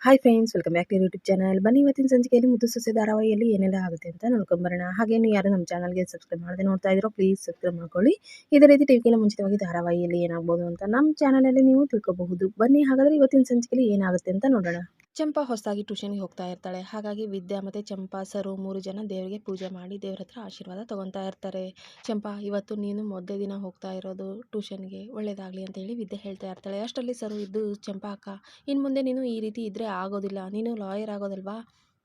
Hi friends, welcome back to YouTube channel. ಬನ್ನಿ ಇವತ್ತಿನ ಸಂಚಿಕೆಯಲ್ಲಿ ಮುದ್ದು ಸೊಸೆ ಧಾರಾವಾಹಿಯಲ್ಲಿ ಏನೆಲ್ಲ ಆಗುತ್ತೆ ಅಂತ ನೋಡ್ಕೊಂಬರೋಣ. ಹಾಗೆ ನೀವು ಯಾರು ನಮ್ಮ ಚಾನಲ್ಗೆ ಸಬ್ಸ್ಕ್ರೈಬ್ ಮಾಡದೆ ನೋಡ್ತಾ ಇದ್ದೀರೋ ಪ್ಲೀಸ್ ಸಬ್ಸ್ಕ್ರೈಬ್ ಮಾಡ್ಕೊಳ್ಳಿ. ಇದೇ ರೀತಿ ಟಿವಿಗೆಲ್ಲ ಮುಂಚಿತವಾಗಿ ಧಾರಾವಾಹಿಯಲ್ಲಿ ಏನಾಗ್ಬೋದು ಅಂತ ನಮ್ಮ ಚಾನಲಲ್ಲಿ ನೀವು ತಿಳ್ಕೊಬಹುದು. ಬನ್ನಿ ಹಾಗಾದರೆ ಇವತ್ತಿನ ಸಂಚಿಕೆಯಲ್ಲಿ ಏನಾಗುತ್ತೆ ಅಂತ ನೋಡೋಣ. ಚಂಪಾ ಹೊಸದಾಗಿ ಟ್ಯೂಷನ್ಗೆ ಹೋಗ್ತಾ ಇರ್ತಾಳೆ. ಹಾಗಾಗಿ ವಿದ್ಯಾ ಮತ್ತು ಚಂಪಾ ಸರು 3 ಜನ ದೇವರಿಗೆ ಪೂಜೆ ಮಾಡಿ ದೇವ್ರ ಹತ್ರ ಆಶೀರ್ವಾದ ತಗೊತಾ ಇರ್ತಾರೆ. ಚಂಪಾ, ಇವತ್ತು ನೀನು ಮೊದಲೇ ದಿನ ಹೋಗ್ತಾ ಇರೋದು ಟ್ಯೂಷನ್ಗೆ, ಒಳ್ಳೇದಾಗಲಿ ಅಂತ ಹೇಳಿ ವಿದ್ಯೆ ಹೇಳ್ತಾ ಇರ್ತಾಳೆ. ಅಷ್ಟರಲ್ಲಿ ಸರು ಇದ್ದು, ಚಂಪಾ ಅಕ್ಕ, ಇನ್ನು ಮುಂದೆ ನೀನು ಈ ರೀತಿ ಇದ್ದರೆ ಆಗೋದಿಲ್ಲ, ನೀನು ಲಾಯರ್ ಆಗೋದಲ್ವಾ,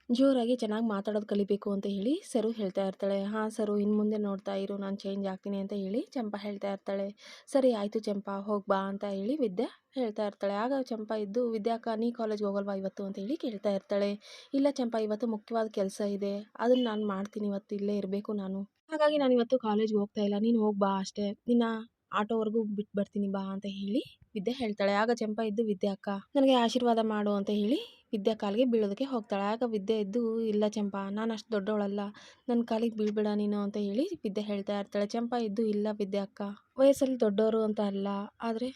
ಜೋರಾಗಿ ಚೆನ್ನಾಗಿ ಮಾತಾಡೋದು ಕಲಿಬೇಕು ಅಂತ ಹೇಳಿ ಸರು ಹೇಳ್ತಾ ಇರ್ತಾಳೆ. ಹಾಂ ಸರು, ಇನ್ನು ಮುಂದೆ ನೋಡ್ತಾ ಇರು, ನಾನು ಚೇಂಜ್ ಆಗ್ತೀನಿ ಅಂತ ಹೇಳಿ ಚಂಪಾ ಹೇಳ್ತಾ ಇರ್ತಾಳೆ. ಸರಿ ಆಯಿತು ಚಂಪಾ, ಹೋಗಿ ಬಾ ಅಂತ ಹೇಳಿ ವಿದ್ಯಾ ಹೇಳ್ತಾ ಇರ್ತಾಳೆ. ಆಗ ಚಂಪಾ ಇದ್ದು, ವಿದ್ಯಾಕ್ಕ ನೀ ಕಾಲೇಜ್ಗೆ ಹೋಗಲ್ವಾ ಇವತ್ತು ಅಂತ ಹೇಳಿ ಕೇಳ್ತಾ ಇರ್ತಾಳೆ. ಇಲ್ಲ ಚಂಪಾ, ಇವತ್ತು ಮುಖ್ಯವಾದ ಕೆಲಸ ಇದೆ, ಅದನ್ನು ನಾನು ಮಾಡ್ತೀನಿ, ಇವತ್ತು ಇಲ್ಲೇ ಇರಬೇಕು ನಾನು, ಹಾಗಾಗಿ ನಾನು ಇವತ್ತು ಕಾಲೇಜ್ಗೆ ಹೋಗ್ತಾ ಇಲ್ಲ, ನೀನು ಹೋಗಿ ಬಾ ಅಷ್ಟೇ, ನಿನ್ನ ಆಟೋವರೆಗೂ ಬಿಟ್ಟು ಬರ್ತೀನಿ ಬಾ ಅಂತ ಹೇಳಿ ವಿದ್ಯೆ ಹೇಳ್ತಾಳೆ. ಆಗ ಚಂಪಾ ಇದ್ದು, ವಿದ್ಯಾ ಅಕ್ಕ ನನಗೆ ಆಶೀರ್ವಾದ ಮಾಡು ಅಂತ ಹೇಳಿ ವಿದ್ಯಾ ಕಾಲಿಗೆ ಬೀಳೋದಕ್ಕೆ ಹೋಗ್ತಾಳೆ. ಆಗ ವಿದ್ಯೆ ಇದ್ದು, ಇಲ್ಲ ಚಂಪಾ, ನಾನು ಅಷ್ಟು ದೊಡ್ಡವಳಲ್ಲ, ನನ್ನ ಕಾಲಿಗೆ ಬೀಳ್ಬೇಡ ನೀನು ಅಂತ ಹೇಳಿ ವಿದ್ಯೆ ಹೇಳ್ತಾ ಇರ್ತಾಳೆ. ಚಂಪಾ ಇದ್ದು, ಇಲ್ಲ ವಿದ್ಯಾ ಅಕ್ಕ, ವಯಸ್ಸಲ್ಲಿ ದೊಡ್ಡವರು ಅಂತ ಅಲ್ಲ, ಆದರೆ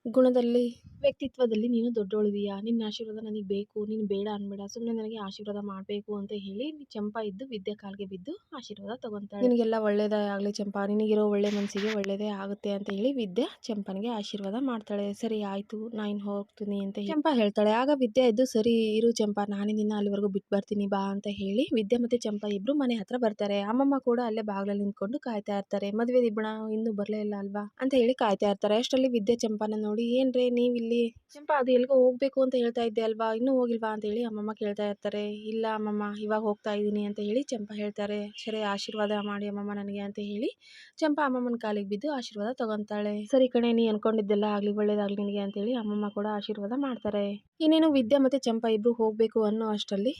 ಗುಣದಲ್ಲಿ ವ್ಯಕ್ತಿತ್ವದಲ್ಲಿ ನೀನು ದೊಡ್ಡೋಳಿದೀಯಾ, ನಿನ್ನ ಆಶೀರ್ವಾದ ನನಗೆ ಬೇಕು, ನೀನು ಬೇಡ ಅನ್ಬೇಡ, ಸುಮ್ಮನೆ ನನಗೆ ಆಶೀರ್ವಾದ ಮಾಡಬೇಕು ಅಂತ ಹೇಳಿ ಚಂಪಾ ಇದ್ದು ವಿದ್ಯೆ ಕಾಲಿಗೆ ಬಿದ್ದು ಆಶೀರ್ವಾದ ತಗೊತಾಳೆ. ನಿನಗೆಲ್ಲ ಒಳ್ಳೇದೇ ಆಗಲಿ ಚಂಪಾ, ನಿನಗಿರೋ ಒಳ್ಳೆ ಮನಸ್ಸಿಗೆ ಒಳ್ಳೇದೇ ಆಗುತ್ತೆ ಅಂತ ಹೇಳಿ ವಿದ್ಯೆ ಚಂಪನಿಗೆ ಆಶೀರ್ವಾದ ಮಾಡ್ತಾಳೆ. ಸರಿ ಆಯಿತು, ನಾನು ಹೋಗ್ತೀನಿ ಅಂತ ಚಂಪಾ ಹೇಳ್ತಾಳೆ. ಆಗ ವಿದ್ಯೆ ಇದ್ದು, ಸರಿ ಇರು ಚಂಪಾ, ನಾನೇ ನಿನ್ನ ಅಲ್ಲಿವರೆಗೂ ಬಿಟ್ಟು ಬರ್ತೀನಿ ಬಾ ಅಂತ ಹೇಳಿ ವಿದ್ಯೆ ಮತ್ತು ಚಂಪಾ ಇಬ್ಬರು ಮನೆ ಹತ್ರ ಬರ್ತಾರೆ. ಅಮ್ಮಮ್ಮ ಕೂಡ ಅಲ್ಲೇ ಬಾಗಿಲಲ್ಲಿ ನಿಂತ್ಕೊಂಡು ಕಾಯ್ತಾ ಇರ್ತಾರೆ. ಮದುವೆ ದಿಬ್ಬಣ ಇನ್ನೂ ಬರಲೇ ಇಲ್ಲ ಅಲ್ವಾ ಅಂತ ಹೇಳಿ ಕಾಯ್ತಾ ಇರ್ತಾರೆ. ಅಷ್ಟರಲ್ಲಿ ವಿದ್ಯೆ ಚಂಪಾನ ನೋಡಿ, ಏನ್ರಿ ನೀವಿಲ್ಲಿ, ಚಂಪಾ ಅದು ಎಲ್ಗೋ ಹೋಗ್ಬೇಕು ಅಂತ ಹೇಳ್ತಾ ಇದ್ದೆ ಅಲ್ವಾ, ಇನ್ನೂ ಹೋಗಿಲ್ವಾ ಅಂತ ಹೇಳಿ ಅಮ್ಮಮ್ಮ ಕೇಳ್ತಾ ಇರ್ತಾರೆ. ಇಲ್ಲ ಅಮ್ಮಮ್ಮ, ಇವಾಗ ಹೋಗ್ತಾ ಇದ್ದೀನಿ ಅಂತ ಹೇಳಿ ಚಂಪಾ ಹೇಳ್ತಾರೆ. ಸರಿ ಆಶೀರ್ವಾದ ಮಾಡಿ ಅಮ್ಮಮ್ಮ ನನಗೆ ಅಂತ ಹೇಳಿ ಚಂಪಾ ಅಮ್ಮಮ್ಮನ ಕಾಲಿಗೆ ಬಿದ್ದು ಆಶೀರ್ವಾದ ತಗೊಂತಾಳೆ. ಸರಿ ಕಣೆ, ನೀ ಅನ್ಕೊಂಡಿದ್ದೆಲ್ಲ ಆಗ್ಲಿ, ಒಳ್ಳೇದಾಗ್ಲಿ ನಿನಗೆ ಅಂತ ಹೇಳಿ ಅಮ್ಮಮ್ಮ ಕೂಡ ಆಶೀರ್ವಾದ ಮಾಡ್ತಾರೆ. ಇನ್ನೇನು ವಿದ್ಯಾ ಮತ್ತೆ ಚಂಪಾ ಇಬ್ರು ಹೋಗ್ಬೇಕು ಅನ್ನೋ ಅಷ್ಟರಲ್ಲಿ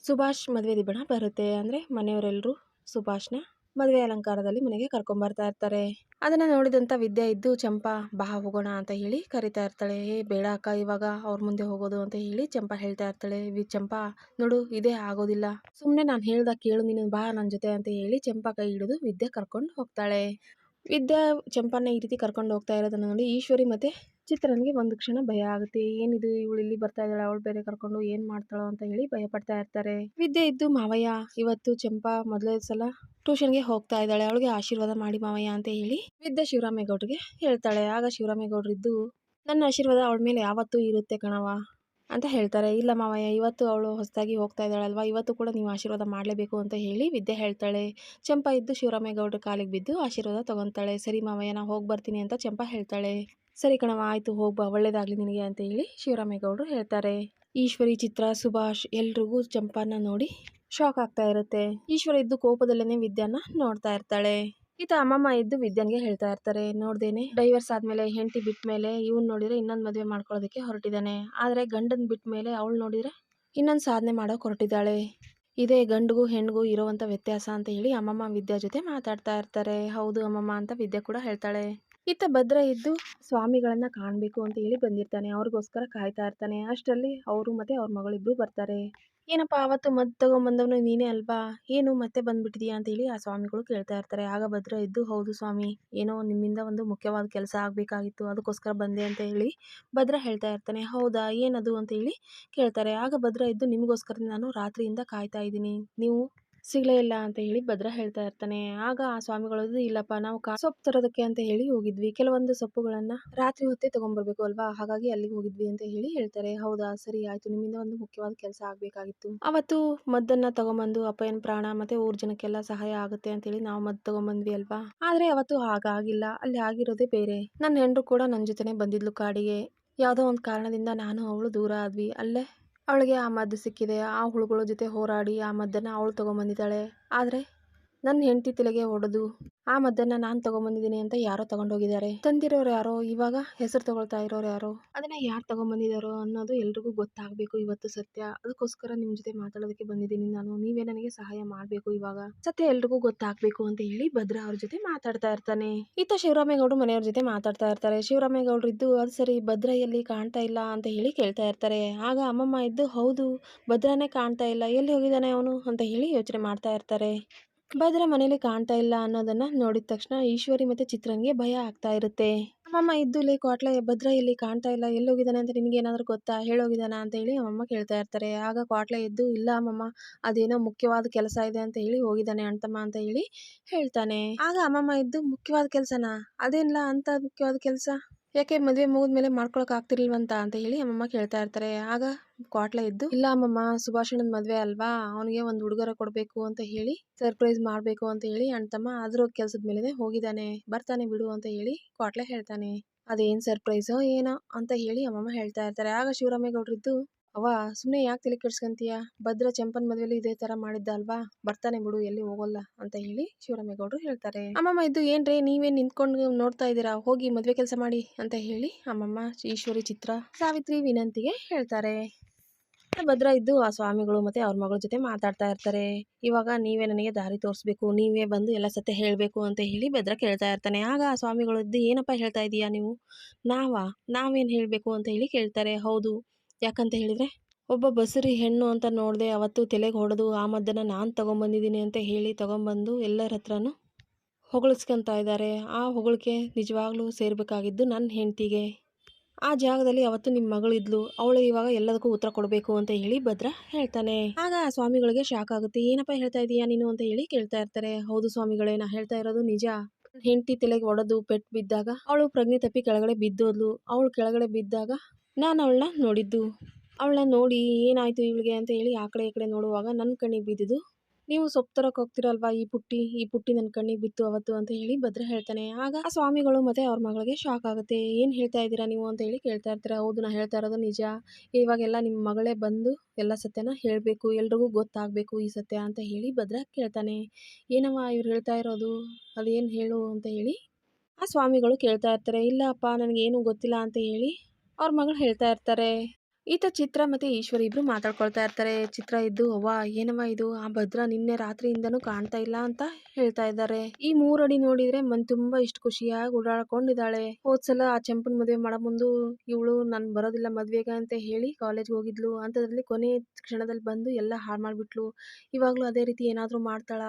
ಸುಭಾಷ್ ಮದುವೆ ದಿಬ್ಬಣ ಬರುತ್ತೆ. ಅಂದ್ರೆ ಮನೆಯವರೆಲ್ಲರೂ ಸುಭಾಷ್ನ ಮದುವೆ ಅಲಂಕಾರದಲ್ಲಿ ಮನೆಗೆ ಕರ್ಕೊಂಬರ್ತಾ ಇರ್ತಾರೆ. ಅದನ್ನ ನೋಡಿದಂತ ವಿದ್ಯಾ ಇದ್ದು, ಚಂಪಾ ಬಾ ಹೋಗೋಣ ಅಂತ ಹೇಳಿ ಕರಿತಾ ಇರ್ತಾಳೆ. ಬೇಡ ಅಕ್ಕ, ಇವಾಗ ಅವ್ರ ಮುಂದೆ ಹೋಗೋದು ಅಂತ ಹೇಳಿ ಚಂಪಾ ಹೇಳ್ತಾ ಇರ್ತಾಳೆ. ಚಂಪಾ ನೋಡು, ಇದೇ ಆಗೋದಿಲ್ಲ, ಸುಮ್ಮನೆ ನಾನು ಹೇಳ್ದಾಗ ಕೇಳು, ನೀನು ಬಾ ನನ್ನ ಜೊತೆ ಅಂತ ಹೇಳಿ ಚಂಪಾ ಕೈ ಹಿಡಿದು ವಿದ್ಯಾ ಕರ್ಕೊಂಡು ಹೋಗ್ತಾಳೆ. ವಿದ್ಯಾ ಚಂಪಾನ ಈ ರೀತಿ ಕರ್ಕೊಂಡು ಹೋಗ್ತಾ ಇರೋದನ್ನ ನೋಡಿ ಈಶ್ವರಿ ಮತ್ತೆ ಚಿತ್ರನ್ಗೆ ಒಂದು ಕ್ಷಣ ಭಯ ಆಗುತ್ತೆ. ಏನಿದು, ಇವಳು ಇಲ್ಲಿ ಬರ್ತಾ ಇದ್ದಾಳೆ, ಅವಳು ಬೇರೆ ಕರ್ಕೊಂಡು ಏನ್ ಮಾಡ್ತಾಳೋ ಅಂತ ಹೇಳಿ ಭಯ ಪಡ್ತಾ ಇರ್ತಾರೆ. ವಿದ್ಯೆ ಇದ್ದು, ಮಾವಯ್ಯ ಇವತ್ತು ಚಂಪಾ ಮೊದಲೇ ಸಲ ಟ್ಯೂಷನ್ಗೆ ಹೋಗ್ತಾ ಇದ್ದಾಳೆ, ಅವಳಿಗೆ ಆಶೀರ್ವಾದ ಮಾಡಿ ಮಾವಯ್ಯ ಅಂತ ಹೇಳಿ ವಿದ್ಯೆ ಶಿವರಾಮೇಗೌಡರಿಗೆ ಹೇಳ್ತಾಳೆ. ಆಗ ಶಿವರಾಮೇಗೌಡರಿದ್ದು, ನನ್ನ ಆಶೀರ್ವಾದ ಅವಳ ಮೇಲೆ ಯಾವತ್ತೂ ಇರುತ್ತೆ ಕಣವ ಅಂತ ಹೇಳ್ತಾರೆ. ಇಲ್ಲ ಮಾವಯ್ಯ, ಇವತ್ತು ಅವಳು ಹೊಸದಾಗಿ ಹೋಗ್ತಾ ಇದ್ದಾಳಲ್ವಾ, ಇವತ್ತು ಕೂಡ ನೀವು ಆಶೀರ್ವಾದ ಮಾಡಲೇಬೇಕು ಅಂತ ಹೇಳಿ ವಿದ್ಯೆ ಹೇಳ್ತಾಳೆ. ಚಂಪಾ ಇದ್ದು ಶಿವರಾಮೇಗೌಡರ ಕಾಲಿಗೆ ಬಿದ್ದು ಆಶೀರ್ವಾದ ತಗೊತಾಳೆ. ಸರಿ ಮಾವಯ್ಯ, ನಾ ಹೋಗಿ ಬರ್ತೀನಿ ಅಂತ ಚಂಪಾ ಹೇಳ್ತಾಳೆ. ಸರಿ ಕಣವ, ಆಯಿತು ಹೋಗ್ಬಾ, ಒಳ್ಳೇದಾಗಲಿ ನಿನಗೆ ಅಂತ ಹೇಳಿ ಶಿವರಾಮೇಗೌಡರು ಹೇಳ್ತಾರೆ. ಈಶ್ವರಿ, ಚಿತ್ರ, ಸುಭಾಷ್ ಎಲ್ರಿಗೂ ಚಂಪಾನ ನೋಡಿ ಶಾಕ್ ಆಗ್ತಾ ಇರುತ್ತೆ. ಈಶ್ವರಿ ಇದ್ದು ಕೋಪದಲ್ಲೇನೆ ವಿದ್ಯಾನ ನೋಡ್ತಾ ಇರ್ತಾಳೆ. ಈತ ಅಮ್ಮಮ್ಮ ಇದ್ದು ವಿದ್ಯಾನ್ಗೆ ಹೇಳ್ತಾ ಇರ್ತಾರೆ. ನೋಡ್ದೇನೆ ಡೈವರ್ಸ್ ಆದ್ಮೇಲೆ ಹೆಂಡತಿ ಬಿಟ್ಟ ಮೇಲೆ ಇವ್ನು ನೋಡಿದ್ರೆ ಇನ್ನೊಂದು ಮದುವೆ ಮಾಡ್ಕೊಳ್ಳೋದಕ್ಕೆ ಹೊರಟಿದ್ದಾನೆ, ಆದ್ರೆ ಗಂಡನ್ ಬಿಟ್ಟ ಮೇಲೆ ಅವಳು ನೋಡಿದ್ರೆ ಇನ್ನೊಂದು ಸಾಧನೆ ಮಾಡೋಕೆ ಹೊರಟಿದ್ದಾಳೆ, ಇದೇ ಗಂಡಿಗೂ ಹೆಣ್ಣಿಗೂ ಇರೋವಂಥ ವ್ಯತ್ಯಾಸ ಅಂತ ಹೇಳಿ ಅಮ್ಮಮ್ಮ ವಿದ್ಯಾ ಜೊತೆ ಮಾತಾಡ್ತಾ ಇರ್ತಾರೆ. ಹೌದು ಅಮ್ಮಮ್ಮ ಅಂತ ವಿದ್ಯಾ ಕೂಡ ಹೇಳ್ತಾಳೆ. ಇತ್ತ ಭದ್ರ ಇದ್ದು ಸ್ವಾಮಿಗಳನ್ನ ಕಾಣಬೇಕು ಅಂತ ಹೇಳಿ ಬಂದಿರ್ತಾನೆ, ಅವ್ರಿಗೋಸ್ಕರ ಕಾಯ್ತಾ ಇರ್ತಾನೆ. ಅಷ್ಟರಲ್ಲಿ ಅವರು ಮತ್ತೆ ಅವ್ರ ಮಗಳಿಬ್ರು ಬರ್ತಾರೆ. ಏನಪ್ಪ, ಅವತ್ತು ಮದ್ದು ತಗೊಂಬಂದವನು ನೀನೇ ಅಲ್ವಾ, ಏನು ಮತ್ತೆ ಬಂದ್ಬಿಟ್ಟಿದೀಯಾ ಅಂತ ಹೇಳಿ ಆ ಸ್ವಾಮಿಗಳು ಕೇಳ್ತಾ ಇರ್ತಾರೆ. ಆಗ ಭದ್ರ ಇದ್ದು, ಹೌದು ಸ್ವಾಮಿ, ಏನೋ ನಿಮ್ಮಿಂದ ಒಂದು ಮುಖ್ಯವಾದ ಕೆಲಸ ಆಗಬೇಕಾಗಿತ್ತು, ಅದಕ್ಕೋಸ್ಕರ ಬಂದೆ ಅಂತ ಹೇಳಿ ಭದ್ರ ಹೇಳ್ತಾ ಇರ್ತಾನೆ. ಹೌದಾ, ಏನದು ಅಂತ ಹೇಳಿ ಕೇಳ್ತಾರೆ. ಆಗ ಭದ್ರ ಇದ್ದು, ನಿಮಗೋಸ್ಕರ ನಾನು ರಾತ್ರಿಯಿಂದ ಕಾಯ್ತಾ ಇದ್ದೀನಿ, ನೀವು ಸಿಗಲೇ ಇಲ್ಲ ಅಂತ ಹೇಳಿ ಭದ್ರ ಹೇಳ್ತಾ ಇರ್ತಾನೆ. ಆಗ ಆ ಸ್ವಾಮಿಗಳು, ಇಲ್ಲಪ್ಪ, ನಾವು ಸೊಪ್ಪು ತರೋದಕ್ಕೆ ಅಂತ ಹೇಳಿ ಹೋಗಿದ್ವಿ, ಕೆಲವೊಂದು ಸೊಪ್ಪುಗಳನ್ನ ರಾತ್ರಿ ಹೊತ್ತೇ ತಗೊಂಡ್ಬರ್ಬೇಕು ಅಲ್ವಾ, ಹಾಗಾಗಿ ಅಲ್ಲಿಗೆ ಹೋಗಿದ್ವಿ ಅಂತ ಹೇಳಿ ಹೇಳ್ತಾರೆ. ಹೌದಾ, ಸರಿ ಆಯ್ತು, ನಿಮ್ಮಿಂದ ಒಂದು ಮುಖ್ಯವಾದ ಕೆಲಸ ಆಗ್ಬೇಕಾಗಿತ್ತು, ಅವತ್ತು ಮದ್ದನ್ನ ತಗೊಂಬಂದು ಅಪ್ಪಯ್ಯನ ಪ್ರಾಣ ಮತ್ತೆ ಊರ್ ಜನಕ್ಕೆಲ್ಲ ಸಹಾಯ ಆಗುತ್ತೆ ಅಂತ ಹೇಳಿ ನಾವು ಮದ್ದು ತಗೊಂಬಂದ್ವಿ ಅಲ್ವಾ, ಆದ್ರೆ ಅವತ್ತು ಹಾಗಾಗಿಲ್ಲ, ಅಲ್ಲಿ ಆಗಿರೋದೇ ಬೇರೆ. ನನ್ನ ಹೆಂಡ್ರು ಕೂಡ ನನ್ನ ಜೊತೆನೆ ಬಂದಿದ್ಲು ಕಾಡಿಗೆ, ಯಾವುದೋ ಒಂದು ಕಾರಣದಿಂದ ನಾನು ಅವಳು ದೂರ ಆದ್ವಿ, ಅಲ್ಲೇ ಅವಳಿಗೆ ಆ ಮದ್ದು ಸಿಕ್ಕಿದೆ, ಆ ಹುಳುಗಳ ಜೊತೆ ಹೋರಾಡಿ ಆ ಮದ್ದನ್ನು ಅವಳು ತೊಗೊಂಬಂದಿದ್ದಾಳೆ, ಆದರೆ ನನ್ನ ಹೆಂಡತಿ ತಲೆಗೆ ಹೊಡೆದು ಆ ಮದ್ದನ್ನು ನಾನು ತೊಗೊಂಬಂದಿದ್ದೀನಿ ಅಂತ ಯಾರೋ ತಗೊಂಡೋಗಿದ್ದಾರೆ. ತಂದಿರೋರು ಯಾರೋ, ಇವಾಗ ಹೆಸರು ತಗೊಳ್ತಾ ಇರೋರು ಯಾರೋ, ಅದನ್ನ ಯಾರು ತೊಗೊಂಬಂದಿದ್ದಾರೋ ಅನ್ನೋದು ಎಲ್ರಿಗೂ ಗೊತ್ತಾಗಬೇಕು ಇವತ್ತು ಸತ್ಯ, ಅದಕ್ಕೋಸ್ಕರ ನಿಮ್ಮ ಜೊತೆ ಮಾತಾಡೋದಕ್ಕೆ ಬಂದಿದ್ದೀನಿ ನಾನು, ನೀವೇ ನನಗೆ ಸಹಾಯ ಮಾಡಬೇಕು, ಇವಾಗ ಸತ್ಯ ಎಲ್ರಿಗೂ ಗೊತ್ತಾಗಬೇಕು ಅಂತ ಹೇಳಿ ಭದ್ರ ಅವ್ರ ಜೊತೆ ಮಾತಾಡ್ತಾ ಇರ್ತಾನೆ. ಇತ್ತ ಶಿವರಾಮೇಗೌಡರು ಮನೆಯವ್ರ ಜೊತೆ ಮಾತಾಡ್ತಾ ಇರ್ತಾರೆ. ಶಿವರಾಮೇಗೌಡರು ಇದ್ದು, ಅದು ಸರಿ ಭದ್ರ ಎಲ್ಲಿ ಕಾಣ್ತಾ ಇಲ್ಲ ಅಂತ ಹೇಳಿ ಕೇಳ್ತಾ ಇರ್ತಾರೆ. ಆಗ ಅಮ್ಮಮ್ಮ ಇದ್ದು, ಹೌದು ಭದ್ರನೇ ಕಾಣ್ತಾ ಇಲ್ಲ, ಎಲ್ಲಿ ಹೋಗಿದ್ದಾನೆ ಅವನು ಅಂತ ಹೇಳಿ ಯೋಚನೆ ಮಾಡ್ತಾ ಇರ್ತಾರೆ. ಭದ್ರ ಮನೇಲಿ ಕಾಣ್ತಾ ಇಲ್ಲ ಅನ್ನೋದನ್ನ ನೋಡಿದ ತಕ್ಷಣ ಈಶ್ವರಿ ಮತ್ತೆ ಚಿತ್ರನ್ಗೆ ಭಯ ಆಗ್ತಾ ಇರುತ್ತೆ. ಅಮ್ಮಮ್ಮ ಇದ್ದು ಲೇ ಕ್ವಾಟ್ಲೆ ಭದ್ರ ಎಲ್ಲಿ ಕಾಣ್ತಾ ಇಲ್ಲ, ಎಲ್ಲೋಗಿದ್ದಾನೆ ಅಂತ ನಿನ್ಗೆ ಏನಾದ್ರು ಗೊತ್ತಾ, ಹೇಳೋಗಿದ್ದಾನ ಅಂತ ಹೇಳಿ ಅಮ್ಮಮ್ಮ ಕೇಳ್ತಾ ಇರ್ತಾರೆ. ಆಗ ಕ್ವಾಟ್ಲೆ ಎದ್ದು ಇಲ್ಲ ಅಮ್ಮಮ್ಮ, ಅದೇನೋ ಮುಖ್ಯವಾದ ಕೆಲಸ ಇದೆ ಅಂತ ಹೇಳಿ ಹೋಗಿದ್ದಾನೆ ಅಣ್ತಮ್ಮ ಅಂತ ಹೇಳಿ ಹೇಳ್ತಾನೆ. ಆಗ ಅಮ್ಮಮ್ಮ ಇದ್ದು ಮುಖ್ಯವಾದ ಕೆಲ್ಸನಾ, ಅದೇನಿಲ್ಲ ಅಂತ ಮುಖ್ಯವಾದ ಕೆಲಸ, ಯಾಕೆ ಮದ್ವೆ ಮುಗಿದ್ಮೇಲೆ ಮಾಡ್ಕೊಳಕ್ ಆಗ್ತಿರ್ಲಿಲ್ವಂತ ಅಂತ ಹೇಳಿ ಅಮ್ಮಮ್ಮ ಕೇಳ್ತಾ ಇರ್ತಾರೆ. ಆಗ ಕ್ವಾಟ್ಲೆ ಇದ್ದು ಇಲ್ಲ ಅಮ್ಮಮ್ಮ, ಸುಭಾಷಣ್ಣನ ಮದ್ವೆ ಅಲ್ವಾ, ಅವನಿಗೆ ಒಂದು ಉಡುಗೊರೆ ಕೊಡ್ಬೇಕು ಅಂತ ಹೇಳಿ ಸರ್ಪ್ರೈಸ್ ಮಾಡ್ಬೇಕು ಅಂತ ಹೇಳಿ ಅಣ್ತಮ್ಮ ಅದ್ರ ಕೆಲ್ಸದ ಮೇಲೆ ಹೋಗಿದ್ದಾನೆ, ಬರ್ತಾನೆ ಬಿಡು ಅಂತ ಹೇಳಿ ಕ್ವಾಟ್ಲೆ ಹೇಳ್ತಾನೆ. ಅದೇನ್ ಸರ್ಪ್ರೈಸೋ ಏನೋ ಅಂತ ಹೇಳಿ ಅಮ್ಮಮ್ಮ ಹೇಳ್ತಾ ಇರ್ತಾರೆ. ಆಗ ಶಿವರಾಮೇಗೌಡ್ರಿದ್ದು ಅವ್ವ ಸುಮ್ನೆ ಯಾಕೆ ತಲೆ ಕೆಡ್ಸ್ಕಂತೀಯ, ಭದ್ರ ಚಂಪನ್ ಮದ್ವೆಲಿ ಇದೇ ತರ ಮಾಡಿದ್ದ ಅಲ್ವಾ, ಬರ್ತಾನೆ ಬಿಡು ಎಲ್ಲಿ ಹೋಗಲ್ಲ ಅಂತ ಹೇಳಿ ಶಿವರಾಮೇಗೌಡರು ಹೇಳ್ತಾರೆ. ಅಮ್ಮಮ್ಮ ಇದ್ದು ಏನ್ರಿ ನೀವೇನ್ ನಿಂತ್ಕೊಂಡು ನೋಡ್ತಾ ಇದ್ದೀರಾ, ಹೋಗಿ ಮದ್ವೆ ಕೆಲಸ ಮಾಡಿ ಅಂತ ಹೇಳಿ ಅಮ್ಮಮ್ಮ ಈಶ್ವರಿ, ಚಿತ್ರ, ಸಾವಿತ್ರಿ, ವಿನಂತಿಗೆ ಹೇಳ್ತಾರೆ. ಭದ್ರ ಇದ್ದು ಆ ಸ್ವಾಮಿಗಳು ಮತ್ತೆ ಅವ್ರ ಮಗಳ ಜೊತೆ ಮಾತಾಡ್ತಾ ಇರ್ತಾರೆ. ಇವಾಗ ನೀವೇ ನನಗೆ ದಾರಿ ತೋರಿಸ್ಬೇಕು, ನೀವೇ ಬಂದು ಎಲ್ಲ ಸತ್ಯ ಹೇಳ್ಬೇಕು ಅಂತ ಹೇಳಿ ಭದ್ರ ಕೇಳ್ತಾ ಇರ್ತಾನೆ. ಆಗ ಆ ಸ್ವಾಮಿಗಳು ಇದ್ದು ಏನಪ್ಪ ಹೇಳ್ತಾ ಇದೀಯಾ ನೀವು, ನಾವೇನ್ ಹೇಳ್ಬೇಕು ಅಂತ ಹೇಳಿ ಕೇಳ್ತಾರೆ. ಹೌದು, ಯಾಕಂತ ಹೇಳಿದ್ರೆ ಒಬ್ಬ ಬಸುರಿ ಹೆಣ್ಣು ಅಂತ ನೋಡ್ದೆ ಅವತ್ತು ತಲೆಗೆ ಹೊಡೆದು ಆ ಮದ್ದನ್ನ ನಾನ್ ತಗೊಂಬಂದಿದ್ದೀನಿ ಅಂತ ಹೇಳಿ ತಗೊಂಬಂದು ಎಲ್ಲರ ಹತ್ರನು ಹೊಗಳಿಸ್ಕೊಂತ ಇದ್ದಾರೆ. ಆ ಹೊಗಳಿಕೆ ನಿಜವಾಗ್ಲೂ ಸೇರ್ಬೇಕಾಗಿದ್ದು ನನ್ನ ಹೆಂಡತಿಗೆ. ಆ ಜಾಗದಲ್ಲಿ ಅವತ್ತು ನಿಮ್ಮ ಮಗಳಿದ್ಲು, ಅವಳು ಇವಾಗ ಎಲ್ಲದಕ್ಕೂ ಉತ್ತರ ಕೊಡಬೇಕು ಅಂತ ಹೇಳಿ ಭದ್ರ ಹೇಳ್ತಾನೆ. ಆಗ ಆ ಸ್ವಾಮಿಗಳಿಗೆ ಶಾಕ್ ಆಗುತ್ತೆ. ಏನಪ್ಪ ಹೇಳ್ತಾ ಇದೀಯಾ ನೀನು ಅಂತ ಹೇಳಿ ಕೇಳ್ತಾ ಇರ್ತಾರೆ. ಹೌದು ಸ್ವಾಮಿಗಳೇ, ನಾ ಹೇಳ್ತಾ ಇರೋದು ನಿಜ. ಹೆಂಡತಿ ತಲೆಗೆ ಒಡೆದು ಪೆಟ್ಟು ಬಿದ್ದಾಗ ಅವಳು ಪ್ರಜ್ಞೆ ತಪ್ಪಿ ಕೆಳಗಡೆ ಬಿದ್ದೋದ್ಲು. ಅವಳು ಕೆಳಗಡೆ ಬಿದ್ದಾಗ ನಾನು ಅವಳನ್ನ ನೋಡಿದ್ದು. ಅವಳನ್ನ ನೋಡಿ ಏನಾಯ್ತು ಇವಳಿಗೆ ಅಂತ ಹೇಳಿ ಆ ಕಡೆ ಈ ಕಡೆ ನೋಡುವಾಗ ನನ್ನ ಕಣ್ಣಿಗೆ ಬಿದ್ದಿದ್ದು ನೀವು ಸೊಪ್ಪು ತರಕ್ ಹೋಗ್ತಿರಲ್ವಾ, ಈ ಪುಟ್ಟಿ ನನ್ನ ಕಣ್ಣಿಗೆ ಬಿತ್ತು ಅವತ್ತು ಅಂತ ಹೇಳಿ ಭದ್ರ ಹೇಳ್ತಾನೆ. ಆಗ ಆ ಸ್ವಾಮಿಗಳು ಮತ್ತೆ ಅವ್ರ ಮಗಳಿಗೆ ಶಾಕ್ ಆಗುತ್ತೆ. ಏನ್ ಹೇಳ್ತಾ ಇದ್ದೀರಾ ನೀವು ಅಂತ ಹೇಳಿ ಕೇಳ್ತಾ ಇರ್ತಾರೆ. ಹೌದು, ನಾ ಹೇಳ್ತಾ ಇರೋದು ನಿಜ. ಇವಾಗೆಲ್ಲ ನಿಮ್ಮ ಮಗಳೇ ಬಂದು ಎಲ್ಲ ಸತ್ಯನ ಹೇಳ್ಬೇಕು, ಎಲ್ರಿಗೂ ಗೊತ್ತಾಗ್ಬೇಕು ಈ ಸತ್ಯ ಅಂತ ಹೇಳಿ ಭದ್ರ ಕೇಳ್ತಾನೆ. ಏನಮ್ಮ ಇವ್ರು ಹೇಳ್ತಾ ಇರೋದು, ಅದೇನ್ ಹೇಳು ಅಂತ ಹೇಳಿ ಆ ಸ್ವಾಮಿಗಳು ಕೇಳ್ತಾ ಇರ್ತಾರೆ. ಇಲ್ಲ ಅಪ್ಪ, ನನಗೇನು ಗೊತ್ತಿಲ್ಲ ಅಂತ ಹೇಳಿ ಅವ್ರ ಮಗಳು ಹೇಳ್ತಾ ಇರ್ತಾರೆ. ಈತ ಚಿತ್ರ ಮತ್ತೆ ಈಶ್ವರಿ ಇಬ್ರು ಮಾತಾಡ್ಕೊಳ್ತಾ ಇರ್ತಾರೆ. ಚಿತ್ರ ಇದ್ದು ಅವ್ವ ಏನಮ್ಮ ಇದು, ಆ ಭದ್ರ ನಿನ್ನೆ ರಾತ್ರಿಯಿಂದನೂ ಕಾಣ್ತಾ ಇಲ್ಲ ಅಂತ ಹೇಳ್ತಾ ಇದ್ದಾರೆ. ಈ 3 ಅಡಿ ನೋಡಿದ್ರೆ ಮನ್ ತುಂಬಾ ಇಷ್ಟು ಖುಷಿಯಾಗಿ ಓಡಾಡ್ಕೊಂಡಿದ್ದಾಳೆ. ಹೋದ್ಸಲ ಆ ಚಂಪನ್ ಮದ್ವೆ ಮಾಡೋ ಮುಂದು ಇವಳು ನನ್ ಬರೋದಿಲ್ಲ ಮದ್ವೆಗೆ ಅಂತ ಹೇಳಿ ಕಾಲೇಜ್ಗೆ ಹೋಗಿದ್ಲು, ಅಂತದ್ರಲ್ಲಿ ಕೊನೆ ಕ್ಷಣದಲ್ಲಿ ಬಂದು ಎಲ್ಲ ಹಾಳು ಮಾಡ್ಬಿಟ್ಲು. ಇವಾಗ್ಲೂ ಅದೇ ರೀತಿ ಏನಾದ್ರೂ ಮಾಡ್ತಾಳ,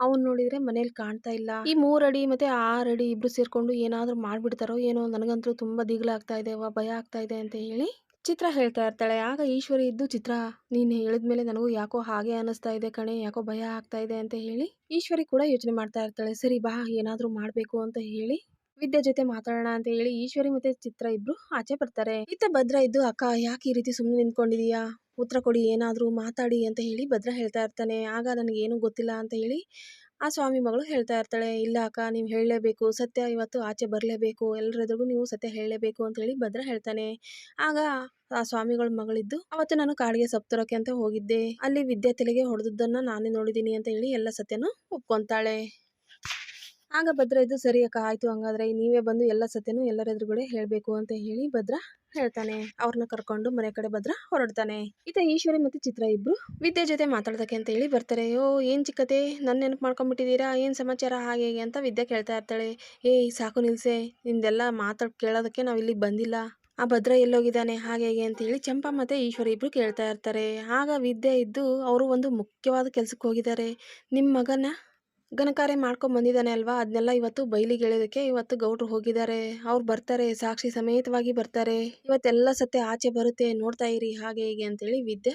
ಅವನ್ ನೋಡಿದ್ರೆ ಮನೇಲಿ ಕಾಣ್ತಾ ಇಲ್ಲ. ಈ 3 ಅಡಿ ಮತ್ತೆ 6 ಅಡಿ ಇಬ್ರು ಸೇರ್ಕೊಂಡು ಏನಾದ್ರೂ ಮಾಡ್ಬಿಡ್ತಾರೋ ಏನೋ, ನನಗಂತೂ ತುಂಬಾ ದಿಗ್ಲಾಗ್ತಾ ಇದೆ ಅವ್ವ, ಭಯ ಆಗ್ತಾ ಇದೆ ಅಂತ ಹೇಳಿ ಚಿತ್ರ ಹೇಳ್ತಾ ಇರ್ತಾಳೆ. ಆಗ ಈಶ್ವರಿ ಇದ್ದು ಚಿತ್ರ, ನೀನ್ ಹೇಳಿದ್ಮೇಲೆ ನನಗೂ ಯಾಕೋ ಹಾಗೆ ಅನಿಸ್ತಾ ಇದೆ ಕಣೆ, ಯಾಕೋ ಭಯ ಆಗ್ತಾ ಇದೆ ಅಂತ ಹೇಳಿ ಈಶ್ವರಿ ಕೂಡ ಯೋಚನೆ ಮಾಡ್ತಾ ಇರ್ತಾಳೆ. ಸರಿ ಬಾ, ಏನಾದ್ರೂ ಮಾಡ್ಬೇಕು ಅಂತ ಹೇಳಿ ವಿದ್ಯೆ ಜೊತೆ ಮಾತಾಡೋಣ ಅಂತ ಹೇಳಿ ಈಶ್ವರಿ ಮತ್ತೆ ಚಿತ್ರ ಇಬ್ರು ಆಚೆ ಬರ್ತಾರೆ. ಇತ್ತ ಭದ್ರ ಇದ್ದು ಅಕ್ಕ ಯಾಕೆ ಈ ರೀತಿ ಸುಮ್ಮನೆ ನಿಂತ್ಕೊಂಡಿದೀಯಾ, ಉತ್ತರ ಕೊಡಿ, ಏನಾದ್ರೂ ಮಾತಾಡಿ ಅಂತ ಹೇಳಿ ಭದ್ರ ಹೇಳ್ತಾ ಇರ್ತಾನೆ. ಆಗ ನನಗೆ ಏನು ಗೊತ್ತಿಲ್ಲ ಅಂತ ಹೇಳಿ ಆ ಸ್ವಾಮಿ ಮಗಳು ಹೇಳ್ತಾ ಇರ್ತಾಳೆ. ಇಲ್ಲ ಅಕ್ಕ, ನೀವು ಹೇಳಲೇಬೇಕು, ಸತ್ಯ ಇವತ್ತು ಆಚೆ ಬರಲೇಬೇಕು, ಎಲ್ಲರೆದುರಿಗೂ ನೀವು ಸತ್ಯ ಹೇಳಲೇಬೇಕು ಅಂತ ಹೇಳಿ ಭದ್ರ ಹೇಳ್ತಾನೆ. ಆಗ ಆ ಸ್ವಾಮಿಗಳ ಮಗಳಿದ್ದು ಅವತ್ತು ನಾನು ಕಾಡಿಗೆ ಸೊಪ್ಪು ತರೋಕೆ ಅಂತ ಹೋಗಿದ್ದೆ, ಅಲ್ಲಿ ವಿದ್ಯೆ ತಲೆಗೆ ಹೊಡೆದದ್ದನ್ನ ನಾನೇ ನೋಡಿದೀನಿ ಅಂತ ಹೇಳಿ ಎಲ್ಲ ಸತ್ಯನೂ ಒಪ್ಕೊಂತಾಳೆ. ಆಗ ಭದ್ರ ಇದ್ದು ಸರಿ ಅಕ್ಕ ಆಯ್ತು, ಹಂಗಾದ್ರೆ ನೀವೇ ಬಂದು ಎಲ್ಲ ಸತ್ಯನೂ ಎಲ್ಲರ ಎದುರುಗಡೆ ಹೇಳ್ಬೇಕು ಅಂತ ಹೇಳಿ ಭದ್ರ ಹೇಳ್ತಾನೆ. ಅವ್ರನ್ನ ಕರ್ಕೊಂಡು ಮನೆ ಕಡೆ ಭದ್ರ ಹೊರಡ್ತಾನೆ. ಈತ ಈಶ್ವರಿ ಮತ್ತೆ ಚಿತ್ರ ಇಬ್ರು ವಿದ್ಯೆ ಜೊತೆ ಮಾತಾಡ್ದಕ್ಕೆ ಅಂತ ಹೇಳಿ ಬರ್ತಾರೆ. ಏನ್ ಚಿಕ್ಕತೆ, ನನ್ನ ನೆನಪು ಮಾಡ್ಕೊಂಡ್ಬಿಟ್ಟಿದೀರಾ, ಏನ್ ಸಮಾಚಾರ ಹಾಗೆ ಹೀಗೆ ಅಂತ ವಿದ್ಯೆ ಕೇಳ್ತಾ ಇರ್ತಾಳೆ. ಸಾಕು ನಿಲ್ಸೆ, ನಿಂದೆಲ್ಲ ಮಾತಾಡ್ ಕೇಳೋದಕ್ಕೆ ನಾವ್ ಇಲ್ಲಿಗೆ ಬಂದಿಲ್ಲ, ಆ ಭದ್ರ ಎಲ್ಲೋಗಿದ್ದಾನೆ ಹಾಗೆ ಹೇಗೆ ಅಂತ ಹೇಳಿ ಚಂಪಾ ಮತ್ತೆ ಈಶ್ವರಿ ಇಬ್ರು ಕೇಳ್ತಾ ಇರ್ತಾರೆ. ಆಗ ವಿದ್ಯೆ ಇದ್ದು ಅವರು ಒಂದು ಮುಖ್ಯವಾದ ಕೆಲ್ಸಕ್ಕೆ ಹೋಗಿದ್ದಾರೆ, ನಿಮ್ ಮಗನ ಘನಕಾರ್ಯ ಮಾಡ್ಕೊಂಡ್ ಬಂದಿದ್ದಾನೆ ಅಲ್ವಾ, ಅದನ್ನೆಲ್ಲ ಇವತ್ತು ಬಯಲಿಗೆ ಎಳೆಯೋದಕ್ಕೆ ಇವತ್ತು ಗೌಡ್ರು ಹೋಗಿದ್ದಾರೆ, ಅವ್ರು ಬರ್ತಾರೆ, ಸಾಕ್ಷಿ ಸಮೇತವಾಗಿ ಬರ್ತಾರೆ, ಇವತ್ತೆಲ್ಲ ಸತ್ಯ ಆಚೆ ಬರುತ್ತೆ, ನೋಡ್ತಾ ಇರಿ ಹಾಗೆ ಹೀಗೆ ಅಂತೇಳಿ ವಿದ್ಯೆ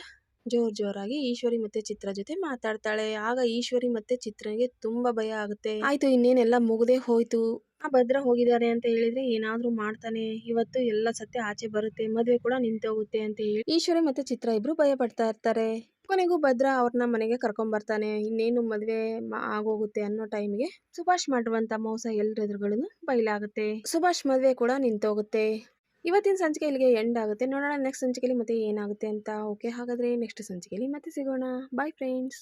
ಜೋರಾಗಿ ಈಶ್ವರಿ ಮತ್ತೆ ಚಿತ್ರ ಜೊತೆ ಮಾತಾಡ್ತಾಳೆ. ಆಗ ಈಶ್ವರಿ ಮತ್ತೆ ಚಿತ್ರನಿಗೆ ತುಂಬಾ ಭಯ ಆಗುತ್ತೆ. ಆಯ್ತು, ಇನ್ನೇನೆಲ್ಲ ಮುಗ್ದೇ ಹೋಯ್ತು, ಆ ಭದ್ರ ಹೋಗಿದ್ದಾರೆ ಅಂತ ಹೇಳಿದ್ರೆ ಏನಾದ್ರೂ ಮಾಡ್ತಾನೆ, ಇವತ್ತು ಎಲ್ಲ ಸತ್ಯ ಆಚೆ ಬರುತ್ತೆ, ಮದ್ವೆ ಕೂಡ ನಿಂತೋಗುತ್ತೆ ಅಂತ ಹೇಳಿ ಈಶ್ವರಿ ಮತ್ತೆ ಚಿತ್ರ ಇಬ್ರು ಭಯ ಪಡ್ತಾ ಇರ್ತಾರೆ. ಕೊನೆಗೂ ಭದ್ರ ಅವ್ರನ್ನ ಮನೆಗೆ ಕರ್ಕೊಂಡ್ ಬರ್ತಾನೆ. ಇನ್ನೇನು ಮದ್ವೆ ಆಗೋಗುತ್ತೆ ಅನ್ನೋ ಟೈಮ್ಗೆ ಸುಭಾಷ್ ಮಾಡಿರುವಂತ ಮೋಸ ಎಲ್ರೆದುರುಗಳನ್ನು ಬಯಲಾಗುತ್ತೆ. ಸುಭಾಷ್ ಮದ್ವೆ ಕೂಡ ನಿಂತೋಗುತ್ತೆ. ಇವತ್ತಿನ ಸಂಚಿಕೆ ಇಲ್ಲಿಗೆ ಎಂಡ್ ಆಗುತ್ತೆ. ನೋಡೋಣ ನೆಕ್ಸ್ಟ್ ಸಂಚಿಕೆಯಲ್ಲಿ ಮತ್ತೆ ಏನಾಗುತ್ತೆ ಅಂತ. ಓಕೆ, ಹಾಗಾದ್ರೆ ನೆಕ್ಸ್ಟ್ ಸಂಚಿಕೆಯಲ್ಲಿ ಮತ್ತೆ ಸಿಗೋಣ. Bye friends.